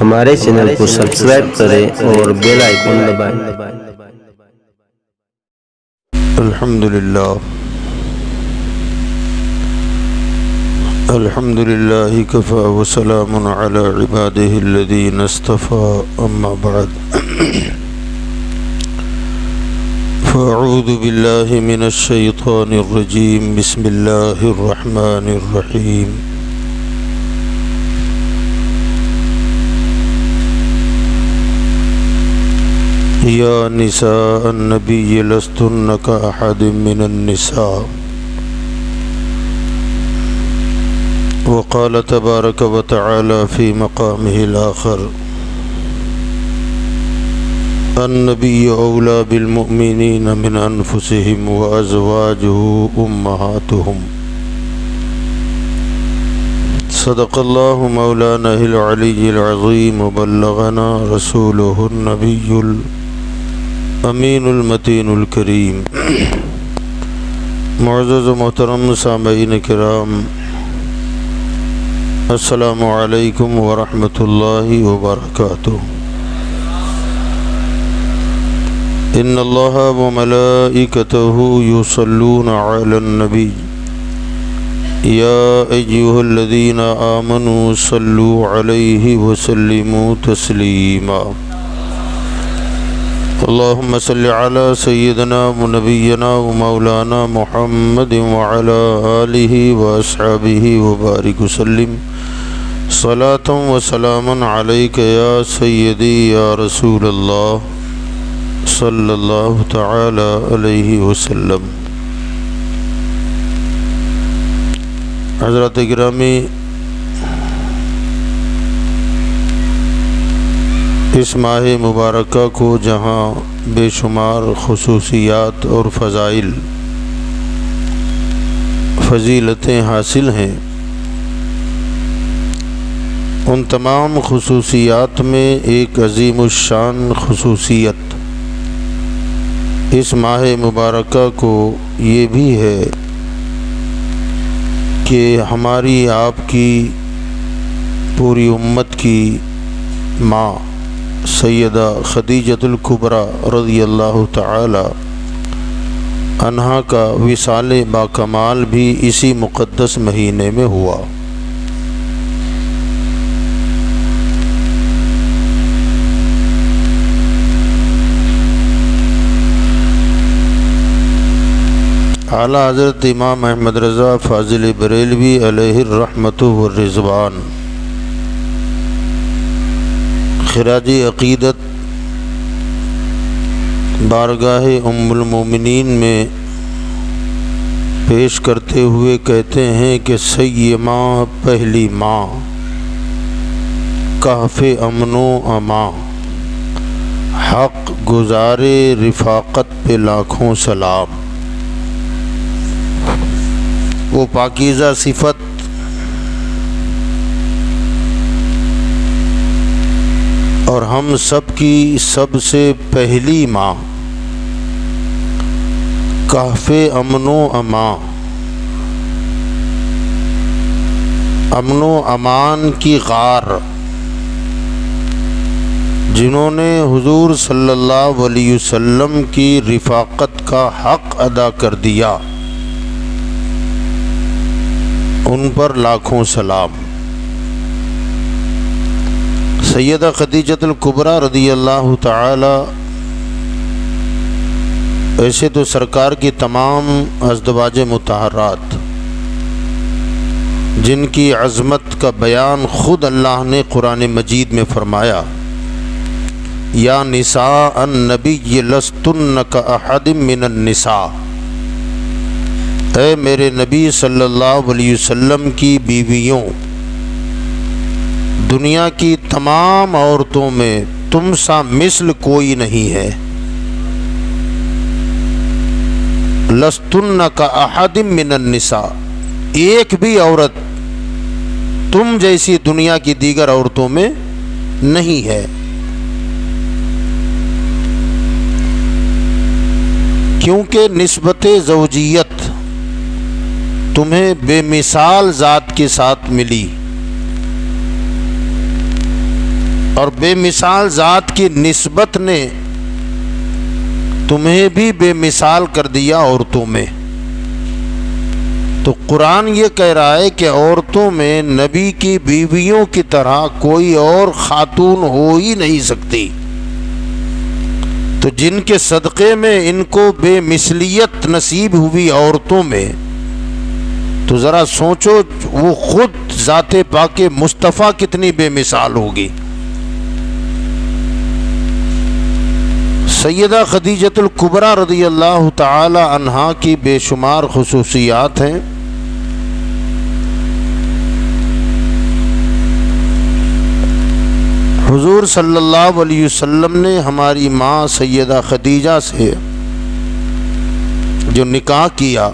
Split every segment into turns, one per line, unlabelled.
ہمارے چینل کو سبسکرائب کریں اور بیل آئیکن دبائیں۔
الحمد للہ کفا وسلام علی عبادہ الذین اصطفى اما بعد فاعوذ باللہ من الشیطان الرجیم بسم اللہ الرحمن الرحیم یا نساء النبی لستن کاحد من النساء وقال تبارک وتعالی فی مقامہ الآخر النبی اولی بالمؤمنین من انفسهم وازواجہ امہاتہم صدق اللہ مولانا العلی العظیم وبلغنا رسولہ النبی الامین المتین الکریم۔ معزز و محترم سامعین کرام، السلام علیکم ورحمۃ اللہ وبرکاتہ۔ ان اللہ وملائکتہ یصلون علی النبی یا ایہا الذین آمنوا صلوا علیہ وسلموا تسلیما۔ اللہم صل علی سیدنا ونبینا ومولانا محمد وعلی آلہ واصحابہ وبارک وسلم صلاۃ و سلاما علیک یا سیدی یا رسول اللہ صلی اللہ تعالی علیہ وسلم۔ حضرات گرامی، اس ماہ مبارکہ کو جہاں بے شمار خصوصیات اور فضیلتیں حاصل ہیں، ان تمام خصوصیات میں ایک عظیم الشان خصوصیت اس ماہ مبارکہ کو یہ بھی ہے کہ ہماری آپ کی پوری امت کی ماں سیدہ خدیجۃ الکبریٰ رضی اللہ تعالی عنہا کا وصال باکمال بھی اسی مقدس مہینے میں ہوا۔ اعلیٰ حضرت امام احمد رضا فاضل بریلوی علیہ الرحمۃ والرضوان خراج عقیدت بارگاہ ام المومنین میں پیش کرتے ہوئے کہتے ہیں کہ سیما پہلی ماں، کہف امن و امان، حق گزارے رفاقت پہ لاکھوں سلام۔ وہ پاکیزہ صفت اور ہم سب کی سب سے پہلی ماں، کہف امن و امان، امن و امان کی غار، جنہوں نے حضور صلی اللہ علیہ وسلم کی رفاقت کا حق ادا کر دیا، ان پر لاکھوں سلام۔ سیدہ خدیجۃ الکبریٰ رضی اللہ تعالی، ایسے تو سرکار کی تمام ازدواج مطہرات جن کی عظمت کا بیان خود اللہ نے قرآن مجید میں فرمایا، یا نساء النبی لستن کاحد من النساء، اے میرے نبی صلی اللہ علیہ وسلم کی بیویوں، دنیا کی تمام عورتوں میں تم سا مثل کوئی نہیں ہے۔ لستن کاحد من النساء، ایک بھی عورت تم جیسی دنیا کی دیگر عورتوں میں نہیں ہے، کیونکہ نسبت زوجیت تمہیں بے مثال ذات کے ساتھ ملی، اور بے مثال ذات کی نسبت نے تمہیں بھی بے مثال کر دیا عورتوں میں۔ تو قرآن یہ کہہ رہا ہے کہ عورتوں میں نبی کی بیویوں کی طرح کوئی اور خاتون ہو ہی نہیں سکتی، تو جن کے صدقے میں ان کو بے مثلیت نصیب ہوئی عورتوں میں، تو ذرا سوچو وہ خود ذات پاک مصطفیٰ کتنی بے مثال ہوگی۔ سیدہ خدیجۃ الکبریٰ رضی اللہ تعالی عنہا کی بے شمار خصوصیات ہیں۔ حضور صلی اللہ علیہ وسلم نے ہماری ماں سیدہ خدیجہ سے جو نکاح کیا،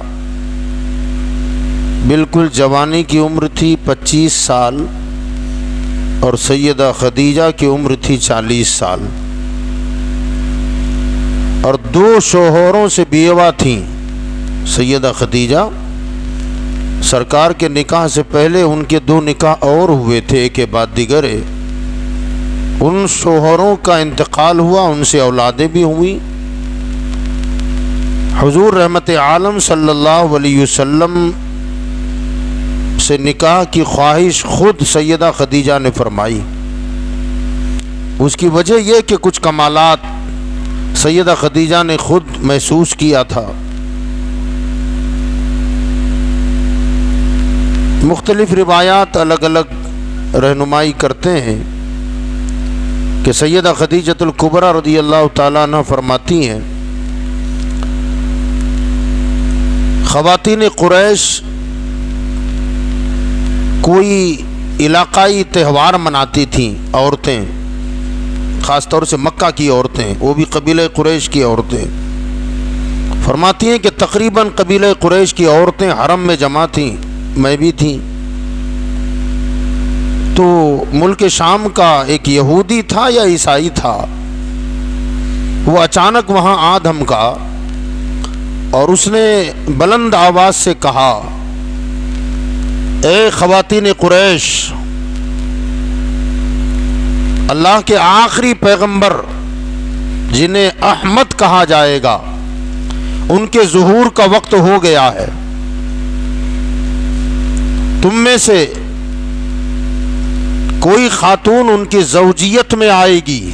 بالکل جوانی کی عمر تھی 25 سال، اور سیدہ خدیجہ کی عمر تھی 40 سال، اور 2 شوہروں سے بیوہ تھیں۔ سیدہ خدیجہ سرکار کے نکاح سے پہلے ان کے 2 نکاح اور ہوئے تھے، ایک کے بعد دیگر۔ ان شوہروں کا انتقال ہوا، ان سے اولادیں بھی ہوئیں۔ حضور رحمت عالم صلی اللہ علیہ وسلم سے نکاح کی خواہش خود سیدہ خدیجہ نے فرمائی۔ اس کی وجہ یہ کہ کچھ کمالات سیدہ خدیجہ نے خود محسوس کیا تھا۔ مختلف روایات الگ الگ رہنمائی کرتے ہیں کہ سیدہ خدیجۃ الکبریٰ رضی اللہ تعالیٰ عنہ فرماتی ہیں، خواتین قریش کوئی علاقائی تہوار مناتی تھیں، عورتیں، خاص طور سے مکہ کی عورتیں، وہ بھی قبیلہ قریش کی عورتیں۔ فرماتی ہیں کہ تقریباً قبیلہ قریش کی عورتیں حرم میں جمع تھیں، میں بھی تھیں۔ تو ملک شام کا ایک یہودی تھا یا عیسائی تھا، وہ اچانک وہاں آ دھمکا اور اس نے بلند آواز سے کہا، اے خواتین قریش، اللہ کے آخری پیغمبر جنہیں احمد کہا جائے گا، ان کے ظہور کا وقت ہو گیا ہے۔ تم میں سے کوئی خاتون ان کی زوجیت میں آئے گی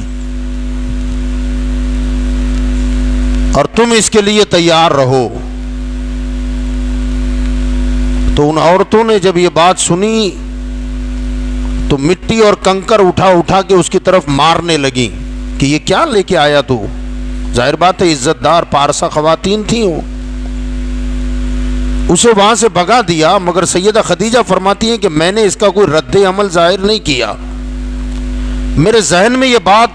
اور تم اس کے لیے تیار رہو۔ تو ان عورتوں نے جب یہ بات سنی تو مٹی اور کنکر اٹھا اٹھا کے اس کی طرف مارنے لگیں کہ یہ کیا لے کے آیا تو؟ ظاہر بات ہے عزت دار پارسا خواتین تھیں، اسے وہاں سے بھگا دیا۔ مگر سیدہ خدیجہ فرماتی ہیں کہ میں نے اس کا کوئی رد عمل ظاہر نہیں کیا، میرے ذہن میں یہ بات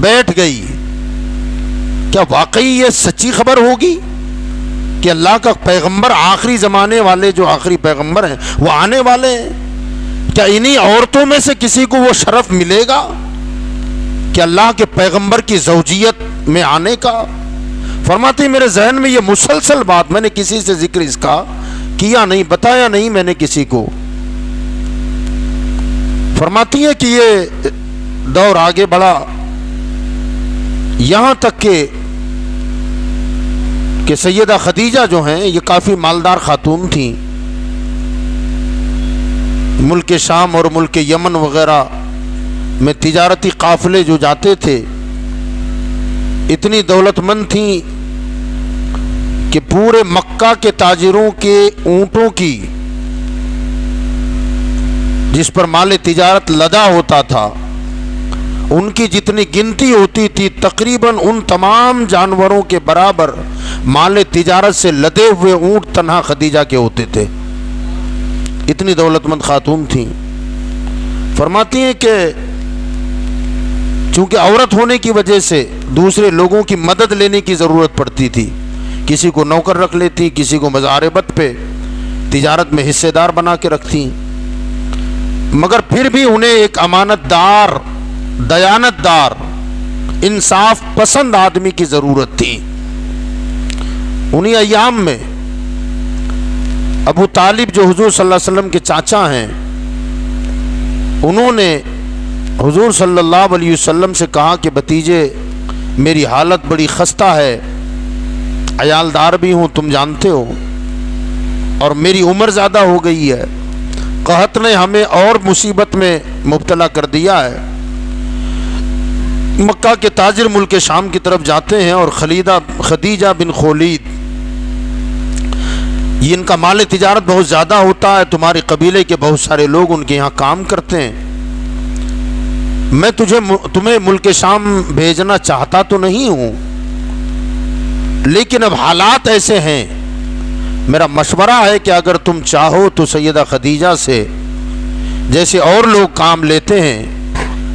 بیٹھ گئی، کیا واقعی یہ سچی خبر ہوگی کہ اللہ کا پیغمبر، آخری زمانے والے جو آخری پیغمبر ہیں وہ آنے والے ہیں؟ کیا انہی عورتوں میں سے کسی کو وہ شرف ملے گا کہ اللہ کے پیغمبر کی زوجیت میں آنے کا؟ فرماتی میرے ذہن میں یہ مسلسل بات، میں نے کسی سے ذکر اس کا کیا نہیں، بتایا نہیں میں نے کسی کو۔ فرماتی ہے کہ یہ دور آگے بڑھا یہاں تک کہ سیدہ خدیجہ جو ہیں یہ کافی مالدار خاتون تھیں، ملک شام اور ملک یمن وغیرہ میں تجارتی قافلے جو جاتے تھے اتنی دولت مند تھیں کہ پورے مکہ کے تاجروں کے اونٹوں کی جس پر مال تجارت لدا ہوتا تھا ان کی جتنی گنتی ہوتی تھی تقریباً ان تمام جانوروں کے برابر مال تجارت سے لدے ہوئے اونٹ تنہا خدیجہ کے ہوتے تھے، اتنی دولت مند خاتون تھیں۔ فرماتی ہیں کہ چونکہ عورت ہونے کی وجہ سے دوسرے لوگوں کی مدد لینے کی ضرورت پڑتی تھی، کسی کو نوکر رکھ لیتی، کسی کو مزاربت پہ تجارت میں حصے دار بنا کے رکھتی، مگر پھر بھی انہیں ایک امانت دار، دیانت دار، انصاف پسند آدمی کی ضرورت تھی۔ انہی ایام میں ابو طالب جو حضور صلی اللہ علیہ وسلم کے چاچا ہیں، انہوں نے حضور صلی اللہ علیہ وسلم سے کہا کہ بھتیجے میری حالت بڑی خستہ ہے، عیالدار بھی ہوں تم جانتے ہو، اور میری عمر زیادہ ہو گئی ہے، قحط نے ہمیں اور مصیبت میں مبتلا کر دیا ہے۔ مکہ کے تاجر ملک شام کی طرف جاتے ہیں اور خدیجہ بن خولید، یہ ان کا مال تجارت بہت زیادہ ہوتا ہے، تمہارے قبیلے کے بہت سارے لوگ ان کے یہاں کام کرتے ہیں، میں تمہیں ملک شام بھیجنا چاہتا تو نہیں ہوں، لیکن اب حالات ایسے ہیں، میرا مشورہ ہے کہ اگر تم چاہو تو سیدہ خدیجہ سے جیسے اور لوگ کام لیتے ہیں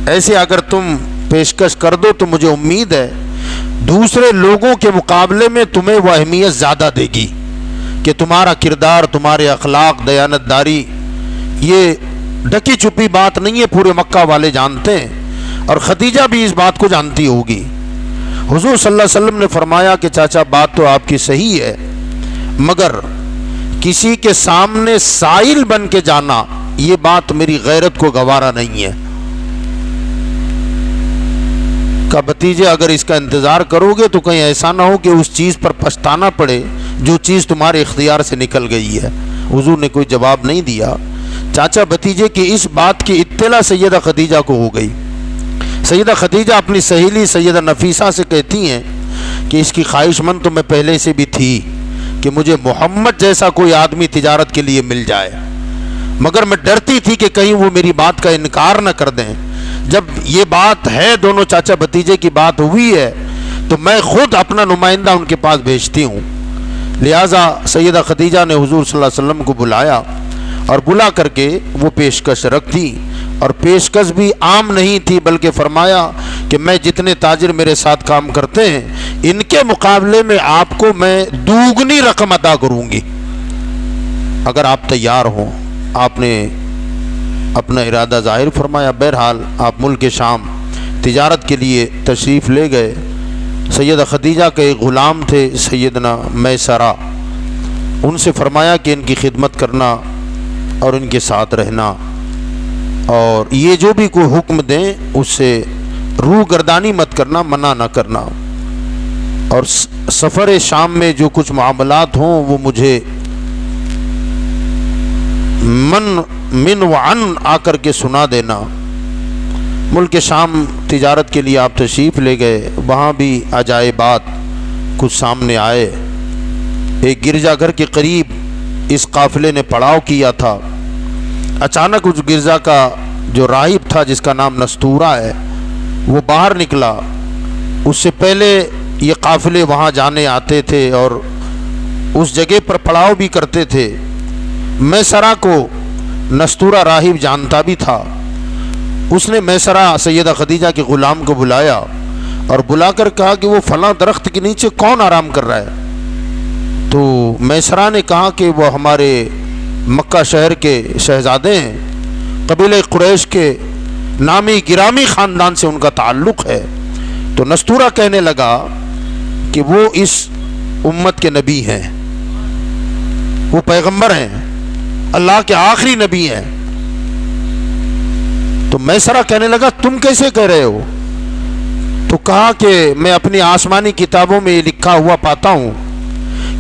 ایسے اگر تم پیشکش کر دو تو مجھے امید ہے دوسرے لوگوں کے مقابلے میں تمہیں وہ اہمیت زیادہ دے گی کہ تمہارا کردار، تمہارے اخلاق، دیانتداری یہ ڈھکی چھپی بات نہیں ہے، پورے مکہ والے جانتے ہیں، اور خدیجہ بھی اس بات کو جانتی ہوگی۔ حضور صلی اللہ علیہ وسلم نے فرمایا کہ چاچا بات تو آپ کی صحیح ہے، مگر کسی کے سامنے سائل بن کے جانا یہ بات میری غیرت کو گوارا نہیں ہے۔ کہ بھتیجے اگر اس کا انتظار کرو گے تو کہیں ایسا نہ ہو کہ اس چیز پر پچھتانا پڑے جو چیز تمہارے اختیار سے نکل گئی ہے۔ حضور نے کوئی جواب نہیں دیا۔ چاچا بھتیجے کی اس بات کی اطلاع سیدہ خدیجہ کو ہو گئی۔ سیدہ خدیجہ اپنی سہیلی سیدہ نفیسہ سے کہتی ہیں کہ اس کی خواہش مند تو میں پہلے سے بھی تھی کہ مجھے محمد جیسا کوئی آدمی تجارت کے لیے مل جائے، مگر میں ڈرتی تھی کہ کہیں وہ میری بات کا انکار نہ کر دیں۔ جب یہ بات ہے، دونوں چاچا بھتیجے کی بات ہوئی ہے، تو میں خود اپنا نمائندہ ان کے پاس بھیجتی ہوں۔ لہٰذا سیدہ خدیجہ نے حضور صلی اللہ علیہ وسلم کو بلایا اور بلا کر کے وہ پیشکش رکھ دی، اور پیشکش بھی عام نہیں تھی بلکہ فرمایا کہ میں جتنے تاجر میرے ساتھ کام کرتے ہیں ان کے مقابلے میں آپ کو میں دوگنی رقم ادا کروں گی اگر آپ تیار ہوں۔ آپ نے اپنا ارادہ ظاہر فرمایا۔ بہرحال آپ ملک شام تجارت کے لیے تشریف لے گئے۔ سیدہ خدیجہ کے ایک غلام تھے سیدنا میسرہ، ان سے فرمایا کہ ان کی خدمت کرنا اور ان کے ساتھ رہنا، اور یہ جو بھی کوئی حکم دیں اس سے روح گردانی مت کرنا، منع نہ کرنا، اور سفر شام میں جو کچھ معاملات ہوں وہ مجھے من وعن آ کر کے سنا دینا۔ ملک شام تجارت کے لیے آپ تشریف لے گئے، وہاں بھی عجائبات کچھ سامنے آئے۔ ایک گرجا گھر کے قریب اس قافلے نے پڑاؤ کیا تھا۔ اچانک اس گرجا کا جو راہب تھا جس کا نام نستورہ ہے وہ باہر نکلا۔ اس سے پہلے یہ قافلے وہاں جانے آتے تھے اور اس جگہ پر پڑاؤ بھی کرتے تھے۔ میسرہ کو نستورہ راہب جانتا بھی تھا۔ اس نے میسرہ سیدہ خدیجہ کے غلام کو بلایا اور بلا کر کہا کہ وہ فلاں درخت کے نیچے کون آرام کر رہا ہے؟ تو میسرہ نے کہا کہ وہ ہمارے مکہ شہر کے شہزادے ہیں، قبیلہ قریش کے نامی گرامی خاندان سے ان کا تعلق ہے۔ تو نستورہ کہنے لگا کہ وہ اس امت کے نبی ہیں، وہ پیغمبر ہیں، اللہ کے آخری نبی ہیں۔ تو میسرہ کہنے لگا تم کیسے کہہ رہے ہو؟ تو کہا کہ میں اپنی آسمانی کتابوں میں یہ لکھا ہوا پاتا ہوں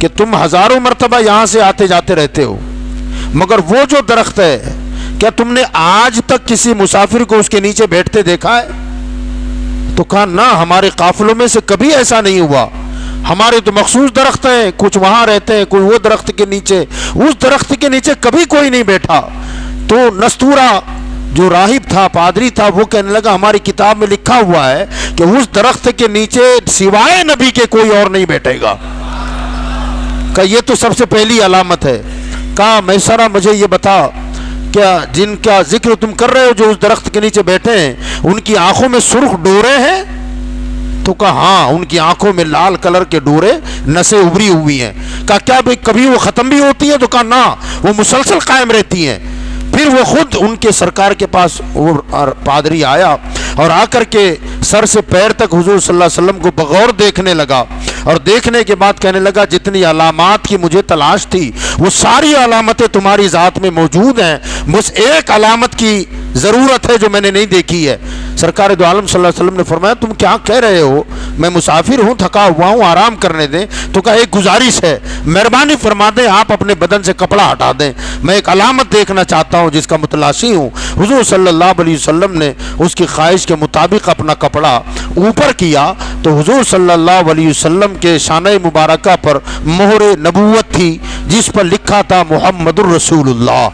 کہ تم ہزاروں مرتبہ یہاں سے آتے جاتے رہتے ہو، مگر وہ جو درخت ہے کیا تم نے آج تک کسی مسافر کو اس کے نیچے بیٹھتے دیکھا ہے؟ تو کہا نہ، ہمارے قافلوں میں سے کبھی ایسا نہیں ہوا، ہمارے تو مخصوص درخت ہیں، کچھ وہاں رہتے ہیں، کوئی وہ درخت کے نیچے، اس درخت کے نیچے کبھی کوئی نہیں بیٹھا۔ تو نستورہ جو راہب تھا، پادری تھا، وہ کہنے لگا ہماری کتاب میں لکھا ہوا ہے کہ اس درخت کے نیچے سوائے نبی کے کوئی اور نہیں بیٹھے گا۔ کہ یہ تو سب سے پہلی علامت ہے۔ کہا میسرہ مجھے یہ بتا، کیا جن کا ذکر تم کر رہے ہو جو اس درخت کے نیچے بیٹھے ہیں ان کی آنکھوں میں سرخ ڈورے ہیں؟ تو کہا ہاں، ان کی آنکھوں میں لال کلر کے ڈورے نسیں ابری ہوئی ہیں۔ کہا کیا بھئی کبھی وہ ختم بھی ہوتی ہیں؟ تو کہا نہ، وہ مسلسل قائم رہتی ہیں۔ پھر وہ خود ان کے سرکار کے پاس وہ پادری آیا اور آ کر کے سر سے پیر تک حضور صلی اللہ علیہ وسلم کو بغور دیکھنے لگا اور دیکھنے کے بعد کہنے لگا جتنی علامات کی مجھے تلاش تھی وہ ساری علامتیں تمہاری ذات میں موجود ہیں، بس ایک علامت کی ضرورت ہے جو میں نے نہیں دیکھی ہے۔ سرکار دو عالم صلی اللہ علیہ وسلم نے فرمایا تم کیا کہہ رہے ہو، میں مسافر ہوں، تھکا ہوا ہوں، آرام کرنے دیں۔ تو کہا ایک گزارش ہے، مہربانی فرما دیں آپ اپنے بدن سے کپڑا ہٹا دیں، میں ایک علامت دیکھنا چاہتا ہوں جس کا متلاشی ہوں۔ حضور صلی اللہ علیہ وسلم نے اس کی خواہش کے مطابق اپنا کپڑا اوپر کیا تو حضور صلی اللہ علیہ وسلم کے شانہ مبارکہ پر مہر نبوت تھی جس پر لکھا تھا محمد الرسول اللہ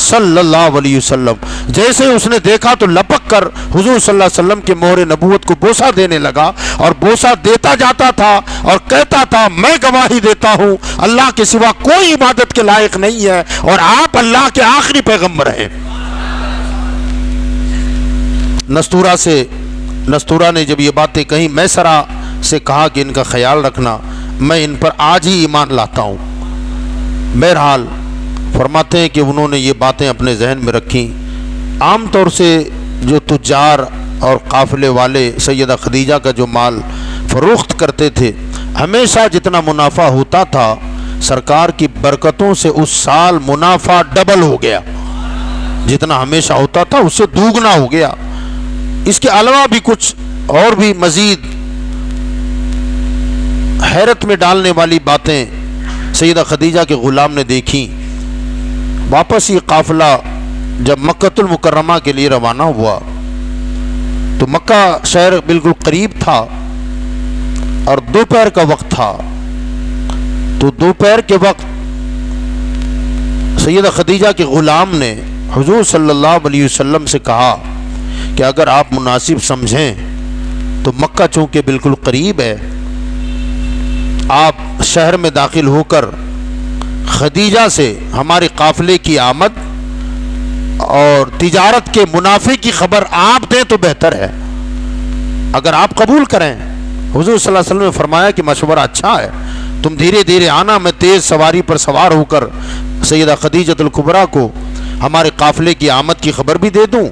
صلی اللہ علیہ وسلم۔ جیسے اس نے دیکھا تو لپک کر حضور صلی اللہ علیہ وسلم کے مہر نبوت کو بوسہ دینے لگا، اور بوسہ دیتا جاتا تھا اور کہتا تھا میں گواہی دیتا ہوں اللہ کے سوا کوئی عبادت کے لائق نہیں ہے اور آپ اللہ کے آخری پیغمبر ہیں۔ نستورہ نے جب یہ باتیں کہیں، میسرہ سے کہا کہ ان کا خیال رکھنا، میں ان پر آج ہی ایمان لاتا ہوں۔ بہرحال فرماتے ہیں کہ انہوں نے یہ باتیں اپنے ذہن میں رکھیں۔ عام طور سے جو تجار اور قافلے والے سیدہ خدیجہ کا جو مال فروخت کرتے تھے، ہمیشہ جتنا منافع ہوتا تھا سرکار کی برکتوں سے اس سال منافع ڈبل ہو گیا، جتنا ہمیشہ ہوتا تھا اس سے دوگنا ہو گیا۔ اس کے علاوہ بھی کچھ اور بھی مزید حیرت میں ڈالنے والی باتیں سیدہ خدیجہ کے غلام نے دیکھیں۔ واپس یہ قافلہ جب مکہ المکرمہ کے لیے روانہ ہوا تو مکہ شہر بالکل قریب تھا اور دوپہر کا وقت تھا، تو دوپہر کے وقت سیدہ خدیجہ کے غلام نے حضور صلی اللہ علیہ وسلم سے کہا کہ اگر آپ مناسب سمجھیں تو مکہ چونکہ بالکل قریب ہے، آپ شہر میں داخل ہو کر خدیجہ سے ہمارے قافلے کی آمد اور تجارت کے منافع کی خبر آپ دیں تو بہتر ہے۔ اگر آپ قبول کریں، حضور صلی اللہ علیہ وسلم نے فرمایا کہ مشورہ اچھا ہے، تم دھیرے دھیرے آنا، میں تیز سواری پر سوار ہو کر سیدہ خدیجہ الکبریٰ کو ہمارے قافلے کی آمد کی خبر بھی دے دوں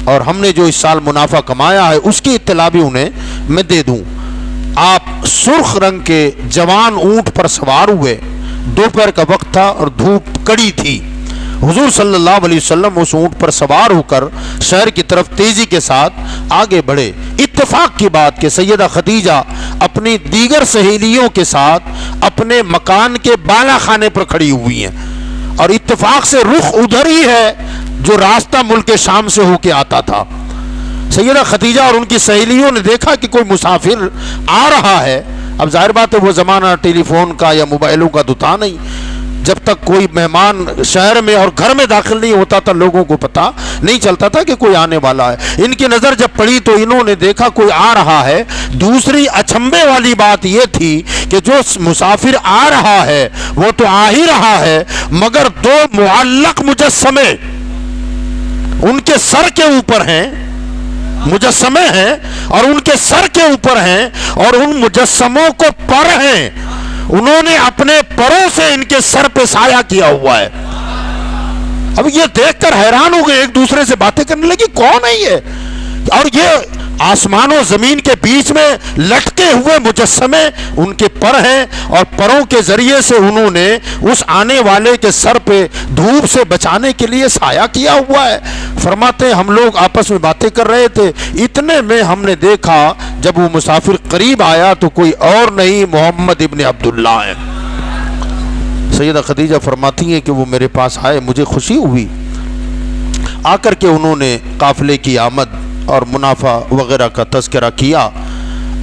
اور ہم نے جو اس سال منافع کمایا ہے اس کی اطلاع بھی انہیں میں دے دوں۔ آپ سرخ رنگ کے جوان اونٹ پر سوار ہوئے، دوپہر کا وقت تھا اور دھوپ کڑی تھی۔ حضور صلی اللہ علیہ وسلم اس اونٹ پر سوار ہو کر شہر کی طرف تیزی کے ساتھ آگے بڑھے۔ اتفاق کی بات کہ سیدہ خدیجہ اپنی دیگر سہیلیوں کے ساتھ اپنے مکان کے بالا خانے پر کھڑی ہوئی ہیں اور اتفاق سے رخ ادھر ہی ہے جو راستہ ملک شام سے ہو کے آتا تھا۔ سیدہ خدیجہ اور ان کی سہیلیوں نے دیکھا کہ کوئی مسافر آ رہا ہے۔ اب ظاہر بات ہے وہ زمانہ ٹیلی فون کا یا موبائلوں کا تو تھا نہیں، جب تک کوئی مہمان شہر میں اور گھر میں داخل نہیں ہوتا تھا لوگوں کو پتہ نہیں چلتا تھا کہ کوئی آنے والا ہے۔ ان کی نظر جب پڑی تو انہوں نے دیکھا کوئی آ رہا ہے۔ دوسری اچنبھے والی بات یہ تھی کہ جو مسافر آ رہا ہے وہ تو آ ہی رہا ہے، مگر دو معلق مجسمے ان کے سر کے اوپر ہیں، مجسمے ہیں اور ان کے سر کے اوپر ہیں اور ان مجسموں کو پر ہیں، انہوں نے اپنے پروں سے ان کے سر پہ سایہ کیا ہوا ہے۔ اب یہ دیکھ کر حیران ہو گئے، ایک دوسرے سے باتیں کرنے لگی کون ہے یہ؟ اور یہ آسمان و زمین کے بیچ میں لٹکے ہوئے مجسمے ان کے پر ہیں اور پروں کے ذریعے سے انہوں نے اس آنے والے کے سر پہ دھوپ سے بچانے کے لیے سایہ کیا ہوا ہے۔ فرماتے ہیں ہم لوگ آپس میں باتیں کر رہے تھے، اتنے میں ہم نے دیکھا جب وہ مسافر قریب آیا تو کوئی اور نہیں محمد ابن عبداللہ ہے۔ سیدہ خدیجہ فرماتی ہیں کہ وہ میرے پاس آئے، مجھے خوشی ہوئی، آ کر کے انہوں نے قافلے کی آمد اور منافع وغیرہ کا تذکرہ کیا۔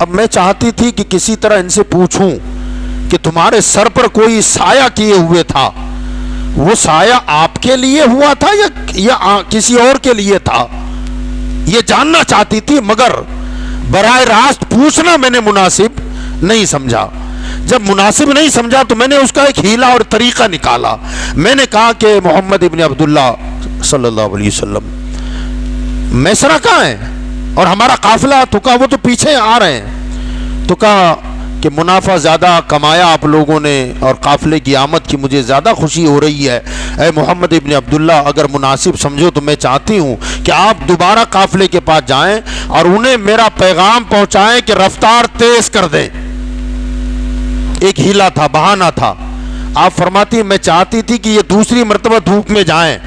اب میں چاہتی تھی کہ کسی طرح ان سے پوچھوں کہ تمہارے سر پر کوئی سایہ کیے ہوئے تھا، وہ سایہ آپ کے لیے ہوا تھا یا کسی اور کے لیے تھا، یہ جاننا چاہتی تھی، مگر براہ راست پوچھنا میں نے مناسب نہیں سمجھا۔ جب مناسب نہیں سمجھا تو میں نے اس کا ایک ہیلا اور طریقہ نکالا۔ میں نے کہا کہ محمد ابن عبداللہ صلی اللہ علیہ وسلم میسرہ کہاں ہے اور ہمارا قافلہ؟ تو کہا وہ تو پیچھے آ رہے ہیں۔ تو کہا کہ منافع زیادہ کمایا آپ لوگوں نے اور قافلے کی آمد کی مجھے زیادہ خوشی ہو رہی ہے۔ اے محمد ابن عبداللہ اگر مناسب سمجھو تو میں چاہتی ہوں کہ آپ دوبارہ قافلے کے پاس جائیں اور انہیں میرا پیغام پہنچائیں کہ رفتار تیز کر دیں۔ ایک ہیلا تھا، بہانہ تھا. آپ فرماتی ہیں میں چاہتی تھی کہ یہ دوسری مرتبہ دھوپ میں جائیں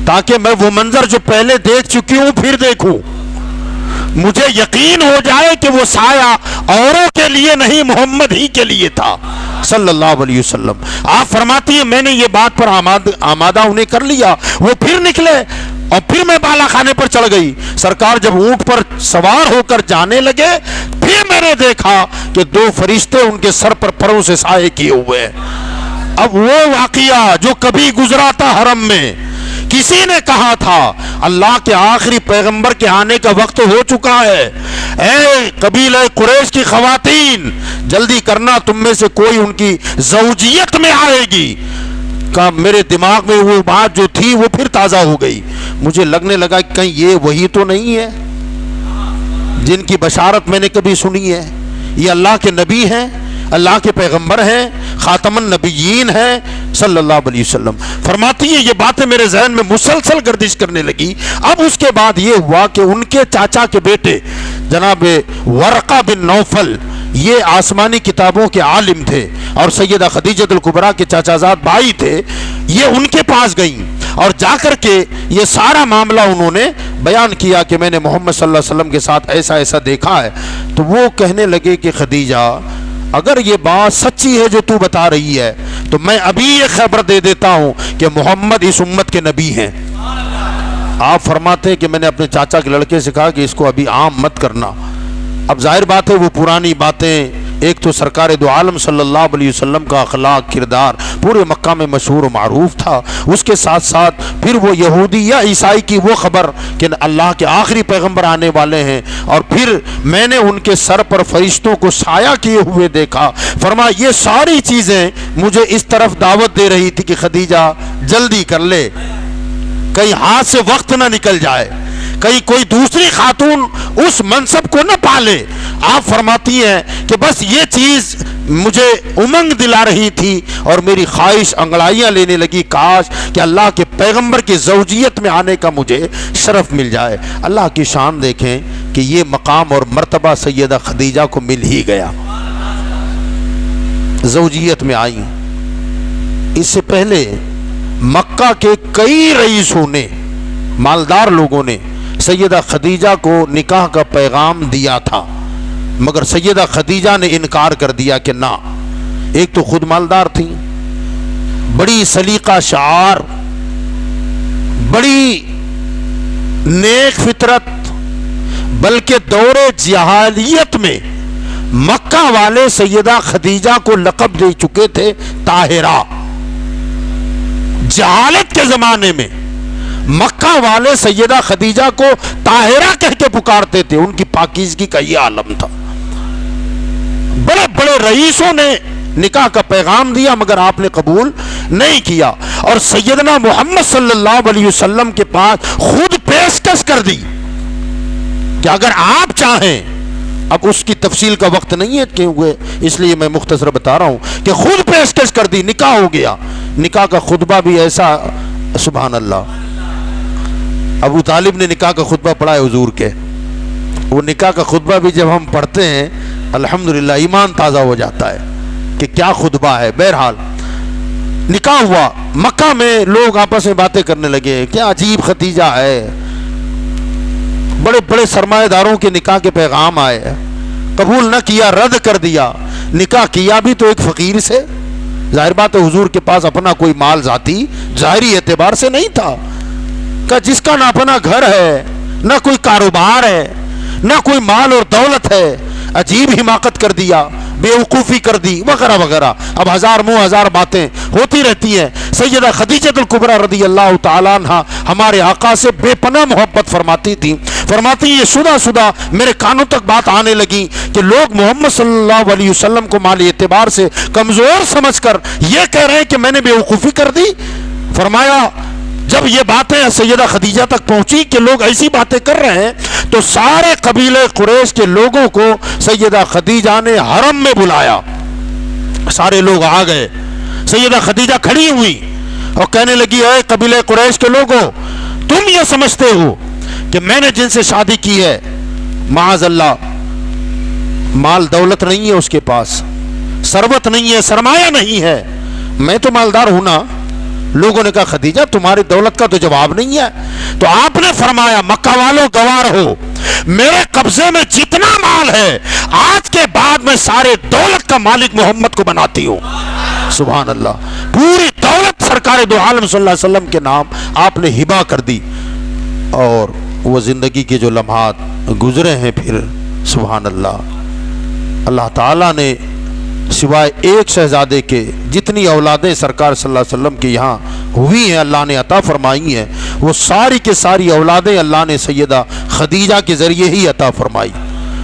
تاکہ میں وہ منظر جو پہلے دیکھ چکی ہوں پھر دیکھوں، مجھے یقین ہو جائے کہ وہ سایہ اوروں کے لیے نہیں محمد ہی کے لیے تھا صلی اللہ علیہ وسلم. آپ فرماتی ہیں میں نے یہ بات پر آمادہ انہیں کر لیا. وہ پھر نکلے اور پھر میں بالا خانے پر چڑھ گئی. سرکار جب اونٹ پر سوار ہو کر جانے لگے پھر میں نے دیکھا کہ دو فرشتے ان کے سر پر پروں سے سائے کیے ہوئے. اب وہ واقعہ جو کبھی گزرا تھا حرم میں، کسی نے کہا تھا اللہ کے آخری پیغمبر کے آنے کا وقت ہو چکا ہے، اے قبیلہ قریش کی خواتین جلدی کرنا، تم میں سے کوئی ان کی زوجیت میں آئے گی. کہ میرے دماغ میں وہ بات جو تھی وہ پھر تازہ ہو گئی. مجھے لگنے لگا کہ کہیں یہ وہی تو نہیں ہے جن کی بشارت میں نے کبھی سنی ہے. یہ اللہ کے نبی ہیں، اللہ کے پیغمبر ہیں، خاتم النبیین ہیں صلی اللہ علیہ وسلم. فرماتی ہیں یہ باتیں میرے ذہن میں مسلسل گردش کرنے لگی. اب اس کے بعد یہ ہوا کہ ان کے چاچا کے بیٹے جناب ورقہ بن نوفل یہ آسمانی کتابوں کے عالم تھے اور سیدہ خدیجہ الکبریٰ کے چاچا زاد بھائی تھے. یہ ان کے پاس گئیں اور جا کر کے یہ سارا معاملہ انہوں نے بیان کیا کہ میں نے محمد صلی اللہ علیہ وسلم کے ساتھ ایسا ایسا دیکھا ہے. تو وہ کہنے لگے کہ خدیجہ اگر یہ بات سچی ہے جو تو بتا رہی ہے تو میں ابھی یہ خبر دے دیتا ہوں کہ محمد اس امت کے نبی ہیں. آپ فرماتے ہیں کہ میں نے اپنے چاچا کے لڑکے سے کہا کہ اس کو ابھی عام مت کرنا. اب ظاہر بات ہے وہ پرانی باتیں، ایک تو سرکار دو عالم صلی اللہ علیہ وسلم کا اخلاق کردار پورے مکہ میں مشہور و معروف تھا، اس کے ساتھ ساتھ پھر وہ یہودی یا عیسائی کی وہ خبر کہ اللہ کے آخری پیغمبر آنے والے ہیں، اور پھر میں نے ان کے سر پر فرشتوں کو سایہ کیے ہوئے دیکھا. فرمایا یہ ساری چیزیں مجھے اس طرف دعوت دے رہی تھی کہ خدیجہ جلدی کر لے، کہیں ہاتھ سے وقت نہ نکل جائے، کہیں کوئی دوسری خاتون اس منصب کو نہ پالے. آپ فرماتی ہیں کہ بس یہ چیز مجھے امنگ دلا رہی تھی اور میری خواہش انگڑائیاں لینے لگی، کاش کہ اللہ کے پیغمبر کی زوجیت میں آنے کا مجھے شرف مل جائے. اللہ کی شان دیکھیں کہ یہ مقام اور مرتبہ سیدہ خدیجہ کو مل ہی گیا، زوجیت میں آئی. اس سے پہلے مکہ کے کئی رئیسوں نے، مالدار لوگوں نے سیدہ خدیجہ کو نکاح کا پیغام دیا تھا، مگر سیدہ خدیجہ نے انکار کر دیا کہ نہ. ایک تو خود مالدار تھی، بڑی سلیقہ شعار، بڑی نیک فطرت، بلکہ دور جاہلیت میں مکہ والے سیدہ خدیجہ کو لقب دے چکے تھے طاہرہ. جہالت کے زمانے میں مکہ والے سیدہ خدیجہ کو طاہرہ کہہ کے پکارتے تھے، ان کی پاکیزگی کا یہ عالم تھا. بڑے بڑے رئیسوں نے نکاح کا پیغام دیا مگر آپ نے قبول نہیں کیا، اور سیدنا محمد صلی اللہ علیہ وسلم کے پاس خود پیشکش کر دی کہ اگر آپ چاہیں، اب اس کی تفصیل کا وقت نہیں ہے کیونکہ اس لیے میں مختصر بتا رہا ہوں کہ خود پیشکش کر دی، نکاح ہو گیا. نکاح کا خطبہ بھی ایسا، سبحان اللہ، ابو طالب نے نکاح کا خطبہ پڑھا ہے حضور کے. وہ نکاح کا خطبہ بھی جب ہم پڑھتے ہیں الحمدللہ ایمان تازہ ہو جاتا ہے کہ کیا خطبہ ہے. بہرحال نکاح ہوا، مکہ میں لوگ آپس میں باتیں کرنے لگے، کیا عجیب خدیجہ ہے، بڑے بڑے سرمایہ داروں کے نکاح کے پیغام آئے، قبول نہ کیا، رد کر دیا. نکاح کیا بھی تو ایک فقیر سے، ظاہر بات ہے حضور کے پاس اپنا کوئی مال ذاتی ظاہری اعتبار سے نہیں تھا، کہ جس کا نہ اپنا گھر ہے، نہ کوئی کاروبار ہے، نہ کوئی مال اور دولت ہے. عجیب حماقت کر دیا، بے وقوفی کر دی وغیرہ وغیرہ. اب ہزار منہ ہزار باتیں ہوتی رہتی ہیں. سیدہ خدیجہ الکبریٰ رضی اللہ تعالیٰ عنہ ہمارے آقا سے بے پناہ محبت فرماتی تھی. فرماتی یہ شدہ میرے کانوں تک بات آنے لگی کہ لوگ محمد صلی اللہ علیہ وسلم کو مالی اعتبار سے کمزور سمجھ کر یہ کہہ رہے ہیں کہ میں نے بے وقوفی کر دی. فرمایا جب یہ باتیں سیدہ خدیجہ تک پہنچی کہ لوگ ایسی باتیں کر رہے ہیں تو سارے قبیلے قریش کے لوگوں کو سیدہ خدیجہ نے حرم میں بلایا. سارے لوگ آ گئے، سیدہ خدیجہ کھڑی ہوئی اور کہنے لگی اے قبیلے قریش کے لوگوں، تم یہ سمجھتے ہو کہ میں نے جن سے شادی کی ہے معاذ اللہ مال دولت نہیں ہے اس کے پاس، ثروت نہیں ہے, سرمایہ نہیں ہے, میں تو مالدار ہوں نا. لوگوں نے کہا خدیجہ تمہاری دولت کا تو جواب نہیں ہے. تو آپ نے فرمایا مکہ والوں گوار ہو, میرے قبضے میں جتنا مال ہے آج کے بعد میں سارے دولت کا مالک محمد کو بناتی ہوں. سبحان اللہ, پوری دولت سرکار دو عالم صلی اللہ علیہ وسلم کے نام آپ نے ہبا کر دی. اور وہ زندگی کے جو لمحات گزرے ہیں پھر سبحان اللہ, اللہ تعالیٰ نے سوائے ایک شہزادے کے جتنی اولادیں سرکار صلی اللہ علیہ وسلم کے یہاں ہوئی ہیں اللہ نے عطا فرمائی ہیں, وہ ساری کے ساری اولادیں اللہ نے سیدہ خدیجہ کے ذریعے ہی عطا فرمائی.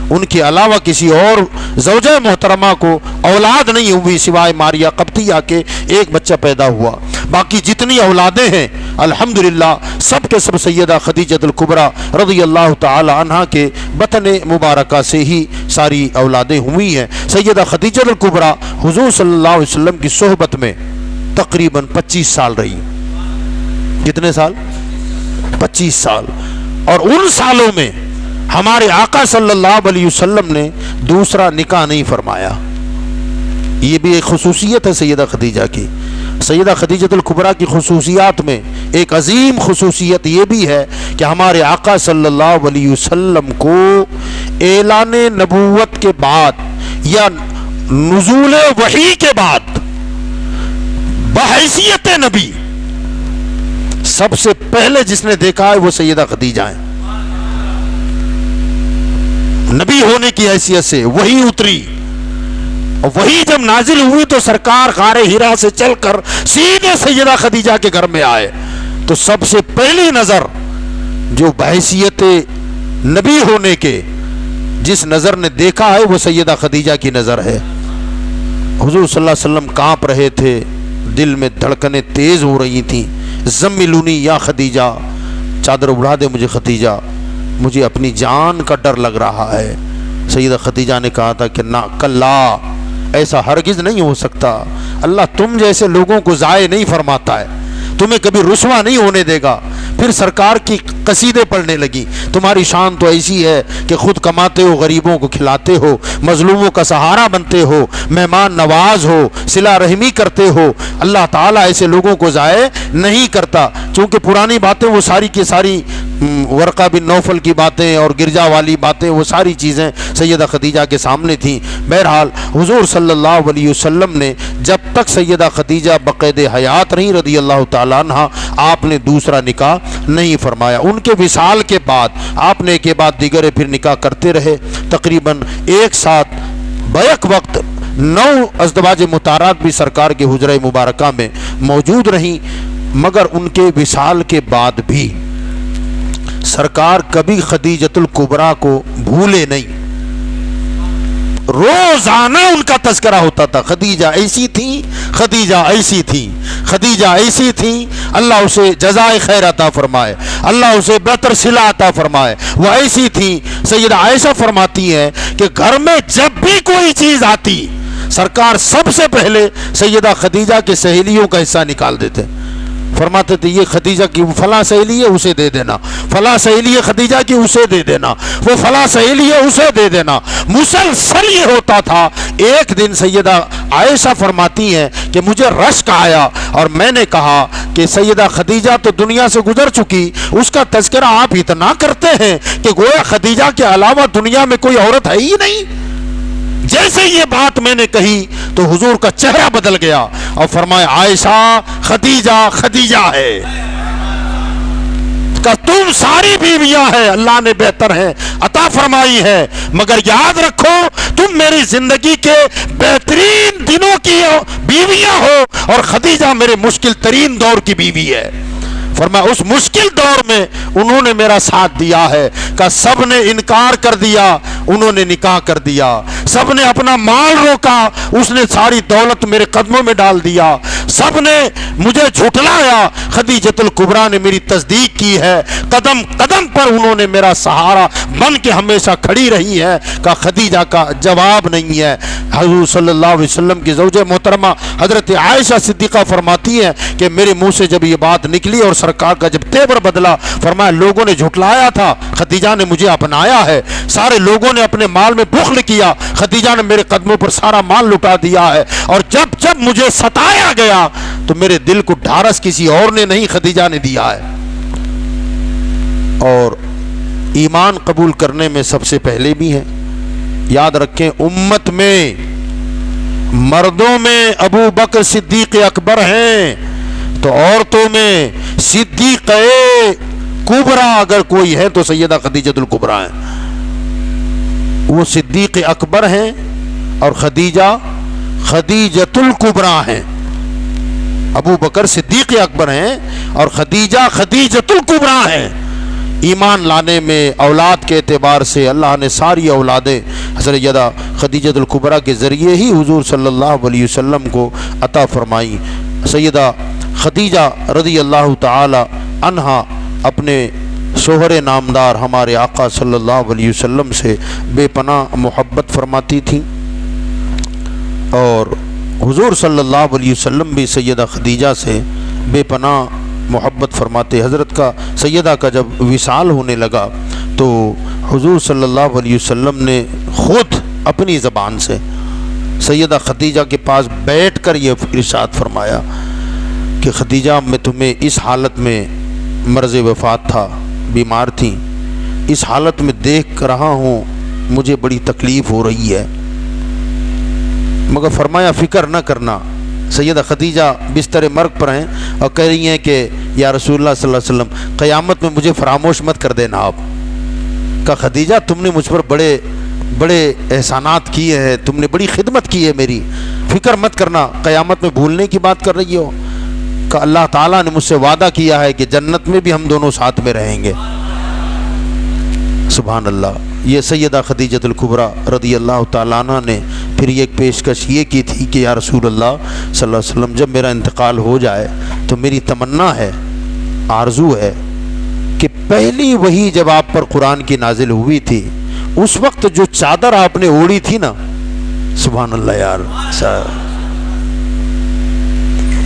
ان کے علاوہ کسی اور زوجہ محترمہ کو اولاد نہیں ہوئی سوائے ماریا قبطیہ کے, ایک بچہ پیدا ہوا. باقی جتنی اولادیں ہیں الحمدللہ سب کے سب سیدہ خدیجہ الکبریٰ رضی اللہ تعالی عنہا کے بطن مبارکہ سے ہی ساری اولادیں ہوئی ہیں. سیدہ خدیجہ الکبریٰ حضور صلی اللہ علیہ وسلم کی صحبت میں تقریباً 25 سال رہی. کتنے سال؟ 25 سال. اور ان سالوں میں ہمارے آقا صلی اللہ علیہ وسلم نے دوسرا نکاح نہیں فرمایا. یہ بھی ایک خصوصیت ہے سیدہ خدیجہ کی. سیدہ خدیجہ الکبریٰ کی خصوصیات میں ایک عظیم خصوصیت یہ بھی ہے کہ ہمارے آقا صلی اللہ علیہ وسلم کو اعلان نبوت کے بعد یا نزول وحی کے بعد بحیثیت نبی سب سے پہلے جس نے دیکھا ہے وہ سیدہ خدیجہ ہیں. نبی ہونے کی حیثیت سے وحی اتری, اور وہی جب نازل ہوئی تو سرکار غار ہرا سے چل کر سیدھے سیدہ خدیجہ کے گھر میں آئے. تو سب سے پہلی نظر جو بحیثیت نبی ہونے کے جس نظر نے دیکھا ہے وہ سیدہ خدیجہ کی نظر ہے. حضور صلی اللہ علیہ وسلم کانپ رہے تھے, دل میں دھڑکنیں تیز ہو رہی تھیں. زملونی یا خدیجہ, چادر اڑا دے مجھے خدیجہ, مجھے اپنی جان کا ڈر لگ رہا ہے. سیدہ خدیجہ نے کہا تھا کہ نہ کلا, ایسا ہرگز نہیں ہو سکتا. اللہ تم جیسے لوگوں کو ضائع نہیں فرماتا ہے, تمہیں کبھی رسوا نہیں ہونے دے گا. پھر سرکار کی قصیدے پڑھنے لگی. تمہاری شان تو ایسی ہے کہ خود کماتے ہو, غریبوں کو کھلاتے ہو, مظلوموں کا سہارا بنتے ہو, مہمان نواز ہو, صلہ رحمی کرتے ہو. اللہ تعالیٰ ایسے لوگوں کو ضائع نہیں کرتا. چونکہ پرانی باتیں وہ ساری کی ساری ورقہ بن نوفل کی باتیں اور گرجا والی باتیں وہ ساری چیزیں سیدہ خدیجہ کے سامنے تھیں. بہرحال حضور صلی اللہ علیہ وسلم نے جب تک سیدہ خدیجہ بقید حیات رہیں رضی اللہ تعالیٰ عنہ, آپ نے دوسرا نکاح نہیں فرمایا. ان کے وصال کے بعد آپ نے کے بعد دیگر پھر نکاح کرتے رہے. تقریباً ایک ساتھ بیک وقت 9 ازدواج مطہرات بھی سرکار کے حجرہ مبارکہ میں موجود رہیں. مگر ان کے وصال کے بعد بھی سرکار کبھی خدیجہ الکبریٰ کو بھولے نہیں. روزانہ ان کا تذکرہ ہوتا تھا. خدیجہ ایسی تھی, خدیجہ ایسی تھی, خدیجہ ایسی تھی, اللہ اسے جزائے خیر عطا فرمائے, اللہ اسے بہتر صلہ عطا فرمائے. وہ ایسی تھی. سیدہ عائشہ فرماتی ہیں کہ گھر میں جب بھی کوئی چیز آتی سرکار سب سے پہلے سیدہ خدیجہ کے سہیلیوں کا حصہ نکال دیتے. فرماتے تھے یہ خدیجہ کی فلاں سہیلی ہے اسے دے دینا, فلاں سہیلی ہے خدیجہ کی اسے دے دینا, وہ فلاں سہیلی ہے اسے دے دینا. مسلسل یہ ہوتا تھا. ایک دن سیدہ عائشہ فرماتی ہیں کہ مجھے رشک آیا اور میں نے کہا کہ سیدہ خدیجہ تو دنیا سے گزر چکی, اس کا تذکرہ آپ اتنا کرتے ہیں کہ گویا خدیجہ کے علاوہ دنیا میں کوئی عورت ہے ہی نہیں. جیسے یہ بات میں نے کہی تو حضور کا چہرہ بدل گیا اور فرمایا عائشہ خدیجہ خدیجہ ہے, کہ تم ساری بیویاں ہیں اللہ نے بہتر ہیں عطا فرمائی ہے, مگر یاد رکھو تم میری زندگی کے بہترین دنوں کی بیویاں ہو اور خدیجہ میرے مشکل ترین دور کی بیوی ہے. فرمایا اس مشکل دور میں انہوں نے میرا ساتھ دیا ہے. کہ سب نے انکار کر دیا, انہوں نے نکاح کر دیا. سب نے اپنا مال روکا, اس نے ساری دولت میرے قدموں میں ڈال دیا. سب نے مجھے جھٹلایا, خدیجہ الکبریٰ نے میری تصدیق کی ہے. قدم قدم پر انہوں نے میرا سہارا بن کے ہمیشہ کھڑی رہی ہے. کہ خدیجہ کا جواب نہیں ہے. حضور صلی اللہ علیہ وسلم کی زوجہ محترمہ حضرت عائشہ صدیقہ فرماتی ہیں کہ میرے منہ سے جب یہ بات نکلی اور سرکار کا جب تیور بدلا، فرمایا لوگوں نے جھٹلایا تھا، خدیجہ نے مجھے اپنایا ہے، سارے لوگوں نے اپنے مال میں بخل کیا، خدیجہ نے میرے قدموں پر سارا مال لٹا دیا ہے، اور جب جب مجھے ستایا گیا تو میرے دل کو ڈھارس کسی اور نے نہیں خدیجہ نے دیا ہے۔ اور ایمان قبول کرنے میں سب سے پہلے بھی ہیں، یاد رکھیں امت میں مردوں میں ابو بکر صدیق اکبر ہیں، تو عورتوں میں صدیق کبریٰ اگر کوئی ہے تو سیدہ خدیجہ الکبریٰ ہیں، وہ صدیق اکبر ہیں اور خدیجہ خدیجۃ الکبریٰ ہیں۔ ابو بکر صدیق اکبر ہیں اور خدیجہ خدیجۃ الکبریٰ ہیں۔ ایمان لانے میں اولاد کے اعتبار سے اللہ نے ساری اولادیں حضرت خدیجہ الکبریٰ کے ذریعے ہی حضور صلی اللہ علیہ وسلم کو عطا فرمائی۔ سیدہ خدیجہ رضی اللہ تعالی عنہا اپنے شوہر نامدار ہمارے آقا صلی اللہ علیہ وسلم سے بے پناہ محبت فرماتی تھیں، اور حضور صلی اللہ علیہ وسلم بھی سیدہ خدیجہ سے بے پناہ محبت فرماتے۔ حضرت کا سیدہ کا جب وصال ہونے لگا تو حضور صلی اللہ علیہ وسلم نے خود اپنی زبان سے سیدہ خدیجہ کے پاس بیٹھ کر یہ ارشاد فرمایا کہ خدیجہ میں تمہیں اس حالت میں مرض وفات تھا، بیمار تھی، اس حالت میں دیکھ رہا ہوں مجھے بڑی تکلیف ہو رہی ہے، مگر فرمایا فکر نہ کرنا۔ سیدہ خدیجہ بستر مرگ پر ہیں اور کہہ رہی ہیں کہ یا رسول اللہ صلی اللہ علیہ وسلم قیامت میں مجھے فراموش مت کر دینا آپ۔ کہا خدیجہ تم نے مجھ پر بڑے احسانات کیے ہیں، تم نے بڑی خدمت کی ہے میری، فکر مت کرنا، قیامت میں بھولنے کی بات کر رہی ہو؟ کہ اللہ تعالیٰ نے مجھ سے وعدہ کیا ہے کہ جنت میں بھی ہم دونوں ساتھ میں رہیں گے۔ سبحان اللہ۔ یہ سیدہ خدیجہ الکبریٰ رضی اللہ تعالیٰ عنہ نے پھر ایک پیشکش یہ کی تھی کہ یا رسول اللہ صلی اللہ علیہ وسلم جب میرا انتقال ہو جائے تو میری تمنا ہے، آرزو ہے کہ پہلی وحی جب آپ پر قرآن کی نازل ہوئی تھی اس وقت جو چادر آپ نے اوڑھی تھی نا، سبحان اللہ یار،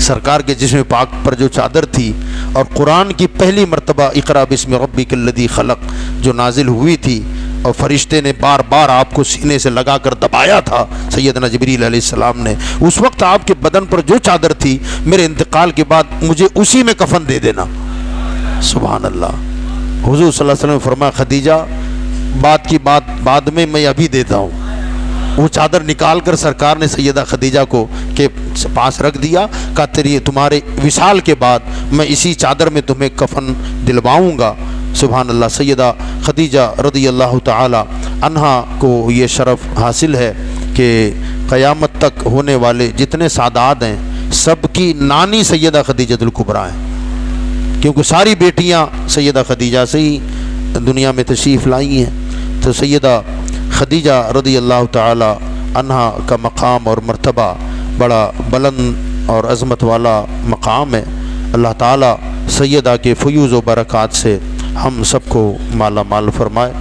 سرکار کے جسم پاک پر جو چادر تھی اور قرآن کی پہلی مرتبہ اقرا بسم ربک الذی خلق جو نازل ہوئی تھی اور فرشتے نے بار بار آپ کو سینے سے لگا کر دبایا تھا سیدنا جبریل علیہ السلام نے، اس وقت آپ کے بدن پر جو چادر تھی میرے انتقال کے بعد مجھے اسی میں کفن دے دینا۔ سبحان اللہ۔ حضور صلی اللہ علیہ وسلم نے فرمایا خدیجہ بات کی بات بعد میں ابھی دیتا ہوں۔ وہ چادر نکال کر سرکار نے سیدہ خدیجہ کو کے پاس رکھ دیا، کہا تمہارے وصال کے بعد میں اسی چادر میں تمہیں کفن دلواؤں گا۔ سبحان اللہ۔ سیدہ خدیجہ رضی اللہ تعالی عنہا کو یہ شرف حاصل ہے کہ قیامت تک ہونے والے جتنے سادات ہیں سب کی نانی سیدہ خدیجہ الکبریٰ ہیں، کیونکہ ساری بیٹیاں سیدہ خدیجہ سے ہی دنیا میں تشریف لائی ہیں۔ تو سیدہ خدیجہ رضی اللہ تعالی عنہا کا مقام اور مرتبہ بڑا بلند اور عظمت والا مقام ہے۔ اللہ تعالی سیدہ کے فیوز و برکات سے ہم سب کو مالا مال فرمائے۔